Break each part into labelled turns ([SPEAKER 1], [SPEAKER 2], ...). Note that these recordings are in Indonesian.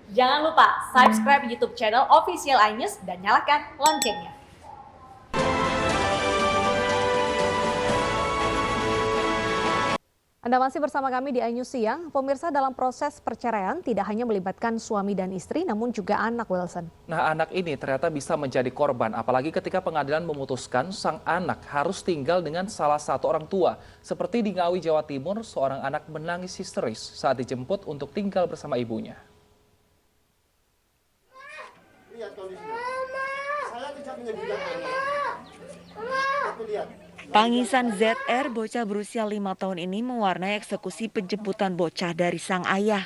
[SPEAKER 1] Jangan lupa subscribe YouTube channel Official iNews dan nyalakan loncengnya.
[SPEAKER 2] Anda masih bersama kami di iNews Siang. Pemirsa, dalam proses perceraian tidak hanya melibatkan suami dan istri, namun juga anak, Wilson.
[SPEAKER 3] Nah, anak ini ternyata bisa menjadi korban, apalagi ketika pengadilan memutuskan sang anak harus tinggal dengan salah satu orang tua. Seperti di Ngawi, Jawa Timur, seorang anak menangis histeris saat dijemput untuk tinggal bersama ibunya.
[SPEAKER 4] Lihat kondisinya. Saya tidak menyebutkan anak. Tapi lihat.
[SPEAKER 5] Tangisan ZR, bocah berusia 5 tahun ini mewarnai eksekusi penjemputan bocah dari sang ayah.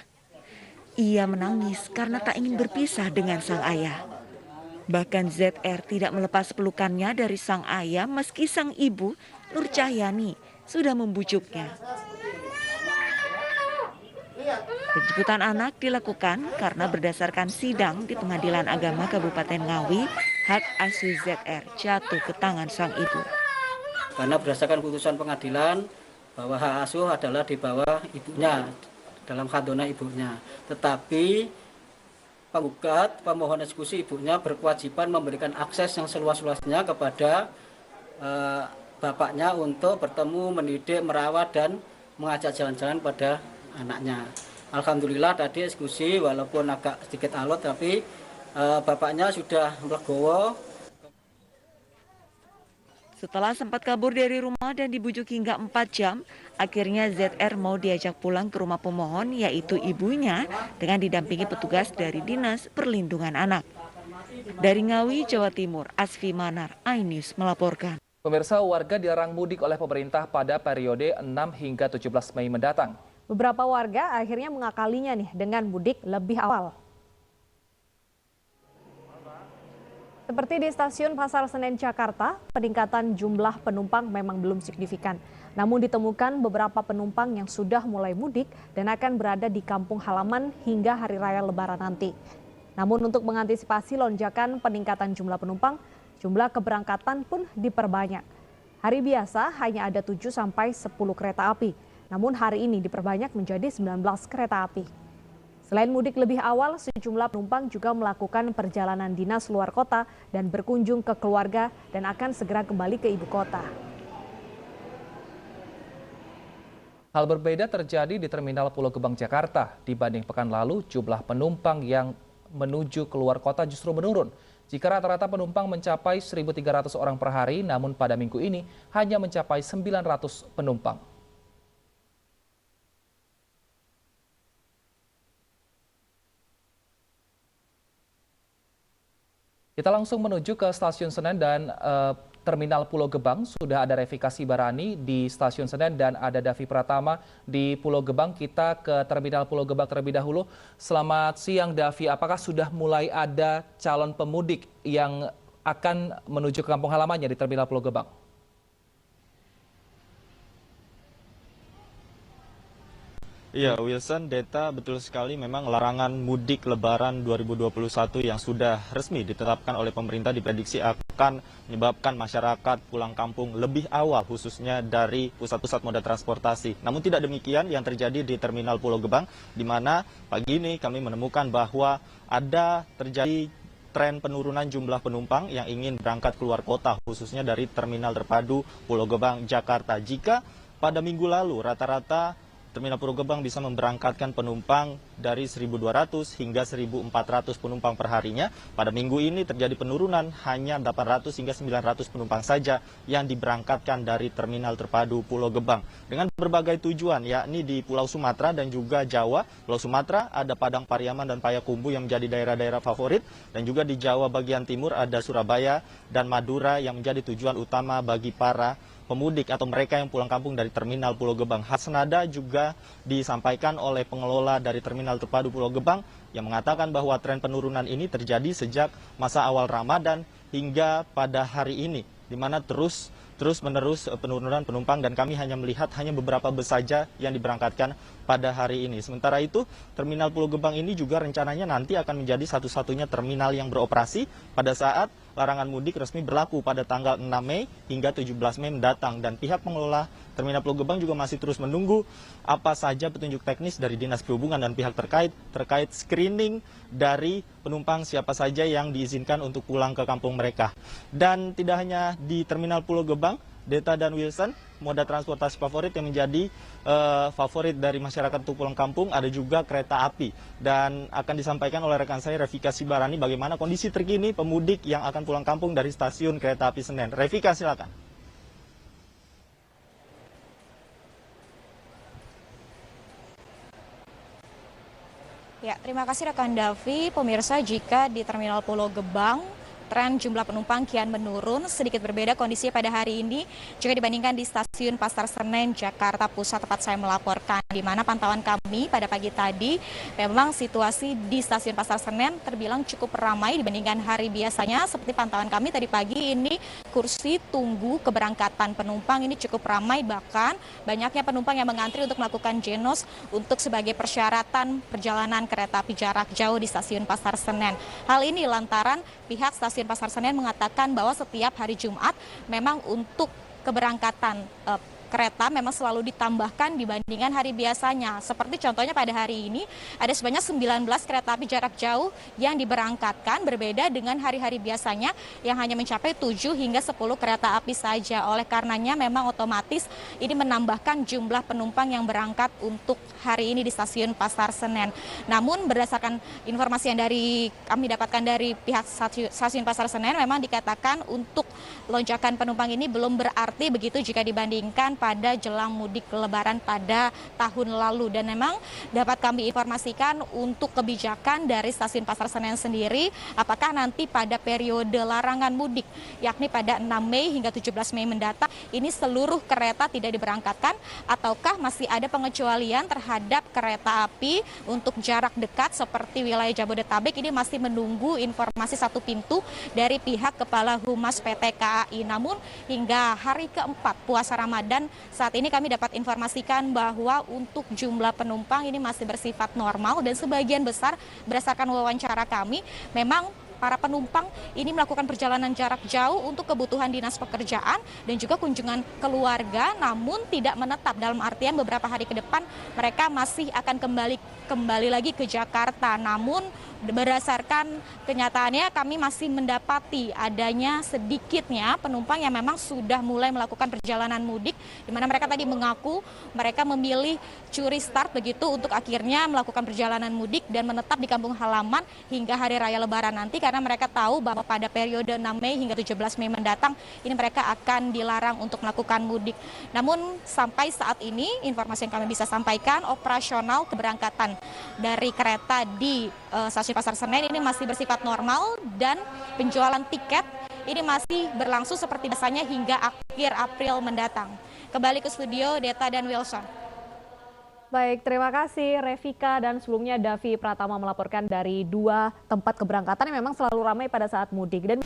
[SPEAKER 5] Ia menangis karena tak ingin berpisah dengan sang ayah. Bahkan ZR tidak melepas pelukannya dari sang ayah meski sang ibu, Nur Cahyani, sudah membujuknya. Penjemputan anak dilakukan karena berdasarkan sidang di Pengadilan Agama Kabupaten Ngawi, hak asuh ZR jatuh ke tangan sang ibu.
[SPEAKER 6] Karena berdasarkan putusan pengadilan bahwa hak asuh adalah di bawah ibunya, dalam khadona ibunya. Tetapi penggugat, pemohon eksekusi ibunya berkewajiban memberikan akses yang seluas-luasnya kepada bapaknya untuk bertemu, mendidik, merawat, dan mengajak jalan-jalan pada anaknya. Alhamdulillah tadi eksekusi walaupun agak sedikit alot, tapi bapaknya sudah legowo.
[SPEAKER 5] Setelah sempat kabur dari rumah dan dibujuk hingga 4 jam, akhirnya ZR mau diajak pulang ke rumah pemohon, yaitu ibunya, dengan didampingi petugas dari Dinas Perlindungan Anak. Dari Ngawi, Jawa Timur, Asfi Manar, iNews melaporkan.
[SPEAKER 3] Pemirsa, warga dilarang mudik oleh pemerintah pada periode 6 hingga 17 Mei mendatang.
[SPEAKER 2] Beberapa warga akhirnya mengakalinya dengan mudik lebih awal. Seperti di stasiun Pasar Senen Jakarta, peningkatan jumlah penumpang memang belum signifikan. Namun ditemukan beberapa penumpang yang sudah mulai mudik dan akan berada di kampung halaman hingga Hari Raya Lebaran nanti. Namun untuk mengantisipasi lonjakan peningkatan jumlah penumpang, jumlah keberangkatan pun diperbanyak. Hari biasa hanya ada 7 sampai 10 kereta api, namun hari ini diperbanyak menjadi 19 kereta api. Selain mudik lebih awal, sejumlah penumpang juga melakukan perjalanan dinas luar kota dan berkunjung ke keluarga dan akan segera kembali ke ibu kota.
[SPEAKER 3] Hal berbeda terjadi di Terminal Pulau Gebang, Jakarta. Dibanding pekan lalu, jumlah penumpang yang menuju keluar kota justru menurun. Jika rata-rata penumpang mencapai 1.300 orang per hari, namun pada minggu ini hanya mencapai 900 penumpang. Kita langsung menuju ke Stasiun Senen dan Terminal Pulau Gebang. Sudah ada Revikasi Barani di Stasiun Senen dan ada Davi Pratama di Pulau Gebang. Kita ke Terminal Pulau Gebang terlebih dahulu. Selamat siang, Davi. Apakah sudah mulai ada calon pemudik yang akan menuju ke kampung halamannya di Terminal Pulau Gebang?
[SPEAKER 7] Iya, Wilson, Deta, betul sekali memang larangan mudik Lebaran 2021 yang sudah resmi ditetapkan oleh pemerintah diprediksi akan menyebabkan masyarakat pulang kampung lebih awal, khususnya dari pusat-pusat moda transportasi. Namun tidak demikian yang terjadi di Terminal Pulau Gebang, di mana pagi ini kami menemukan bahwa ada terjadi tren penurunan jumlah penumpang yang ingin berangkat keluar kota, khususnya dari Terminal Terpadu Pulau Gebang, Jakarta. Jika pada minggu lalu rata-rata Terminal Pulau Gebang bisa memberangkatkan penumpang dari 1.200 hingga 1.400 penumpang per harinya. Pada minggu ini terjadi penurunan hanya 800 hingga 900 penumpang saja yang diberangkatkan dari Terminal Terpadu Pulau Gebang. Dengan berbagai tujuan, yakni di Pulau Sumatera dan juga Jawa. Pulau Sumatera ada Padang Pariaman dan Payakumbuh yang menjadi daerah-daerah favorit. Dan juga di Jawa bagian timur ada Surabaya dan Madura yang menjadi tujuan utama bagi para pemudik atau mereka yang pulang kampung dari Terminal Pulau Gebang. Hal senada juga disampaikan oleh pengelola dari Terminal Terpadu Pulau Gebang yang mengatakan bahwa tren penurunan ini terjadi sejak masa awal Ramadan hingga pada hari ini, di mana terus-menerus penurunan penumpang dan kami hanya melihat hanya beberapa bus saja yang diberangkatkan pada hari ini. Sementara itu, Terminal Pulau Gebang ini juga rencananya nanti akan menjadi satu-satunya terminal yang beroperasi pada saat larangan mudik resmi berlaku pada tanggal 6 Mei hingga 17 Mei mendatang. Dan pihak pengelola Terminal Pulau Gebang juga masih terus menunggu apa saja petunjuk teknis dari Dinas Perhubungan dan pihak terkait screening dari penumpang siapa saja yang diizinkan untuk pulang ke kampung mereka. Dan tidak hanya di Terminal Pulau Gebang, Deta dan Wilson, moda transportasi favorit yang menjadi favorit dari masyarakat untuk pulang kampung, ada juga kereta api. Dan akan disampaikan oleh rekan saya Revika Sibarani bagaimana kondisi terkini pemudik yang akan pulang kampung dari stasiun kereta api Senen. Revika, silakan.
[SPEAKER 8] Ya, terima kasih rekan Davi. Pemirsa, jika di Terminal Pulau Gebang tren jumlah penumpang kian menurun, sedikit berbeda kondisinya pada hari ini jika dibandingkan di stasiun Pasar Senen, Jakarta Pusat, tempat saya melaporkan, di mana pantauan kami pada pagi tadi memang situasi di stasiun Pasar Senen terbilang cukup ramai dibandingkan hari biasanya. Seperti pantauan kami tadi pagi ini, kursi tunggu keberangkatan penumpang ini cukup ramai, bahkan banyaknya penumpang yang mengantri untuk melakukan genos untuk sebagai persyaratan perjalanan kereta api jarak jauh di stasiun Pasar Senen. Hal ini lantaran pihak stasiun Pasar Senen mengatakan bahwa setiap hari Jumat memang untuk keberangkatan kereta memang selalu ditambahkan dibandingkan hari biasanya. Seperti contohnya pada hari ini ada sebanyak 19 kereta api jarak jauh yang diberangkatkan, berbeda dengan hari-hari biasanya yang hanya mencapai 7 hingga 10 kereta api saja. Oleh karenanya memang otomatis ini menambahkan jumlah penumpang yang berangkat untuk hari ini di stasiun Pasar Senen. Namun berdasarkan informasi yang kami dapatkan dari pihak stasiun Pasar Senen, memang dikatakan untuk lonjakan penumpang ini belum berarti begitu jika dibandingkan pada jelang mudik lebaran pada tahun lalu. Dan memang dapat kami informasikan untuk kebijakan dari stasiun Pasar Senen sendiri, apakah nanti pada periode larangan mudik, yakni pada 6 Mei hingga 17 Mei mendatang, ini seluruh kereta tidak diberangkatkan, ataukah masih ada pengecualian terhadap kereta api untuk jarak dekat seperti wilayah Jabodetabek. Ini masih menunggu informasi satu pintu dari pihak Kepala Humas PT KAI. Namun hingga hari keempat puasa Ramadan, saat ini kami dapat informasikan bahwa untuk jumlah penumpang ini masih bersifat normal, dan sebagian besar berdasarkan wawancara kami memang para penumpang ini melakukan perjalanan jarak jauh untuk kebutuhan dinas pekerjaan dan juga kunjungan keluarga, namun tidak menetap, dalam artian beberapa hari ke depan mereka masih akan kembali lagi ke Jakarta. Namun berdasarkan kenyataannya kami masih mendapati adanya sedikitnya penumpang yang memang sudah mulai melakukan perjalanan mudik, di mana mereka tadi mengaku mereka memilih curi start begitu untuk akhirnya melakukan perjalanan mudik dan menetap di kampung halaman hingga hari raya Lebaran nanti, karena mereka tahu bahwa pada periode 6 Mei hingga 17 Mei mendatang ini mereka akan dilarang untuk melakukan mudik. Namun sampai saat ini informasi yang kami bisa sampaikan, operasional keberangkatan dari kereta di stasiun Pasar Senen ini masih bersifat normal, dan penjualan tiket ini masih berlangsung seperti biasanya hingga akhir April mendatang. Kembali ke studio, Deta dan Wilson.
[SPEAKER 2] Baik, terima kasih Revika, dan sebelumnya Davi Pratama melaporkan dari dua tempat keberangkatan yang memang selalu ramai pada saat mudik. Dan